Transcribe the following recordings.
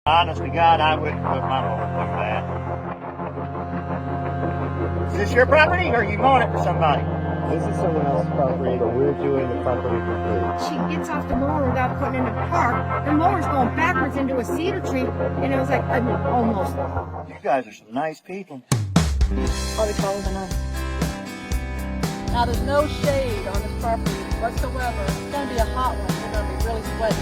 Honest to God, I wouldn't put my mower through that. Is this your property or are you mowing it for somebody? This is someone else's property, but we're doing the property complete. She gets off the mower without putting it in the park. The mower's going backwards into a cedar tree, and it was like, I mean, almost. You guys are some nice people. Probably taller than us. Now there's no shade on this property whatsoever. It's going to be a hot one. We're going to be really sweaty.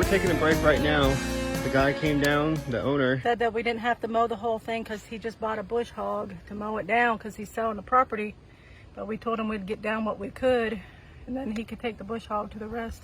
Taking a break right now. The guy came down, the owner. Said that we didn't have to mow the whole thing because he just bought a bush hog to mow it down because he's selling the property. But we told him we'd get down what we could and then he could take the bush hog to the rest.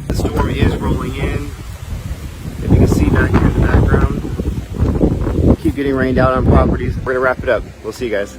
The storm is rolling in. If you can see back here in the background, keep getting rained out on properties. We're gonna wrap it up. We'll see you guys.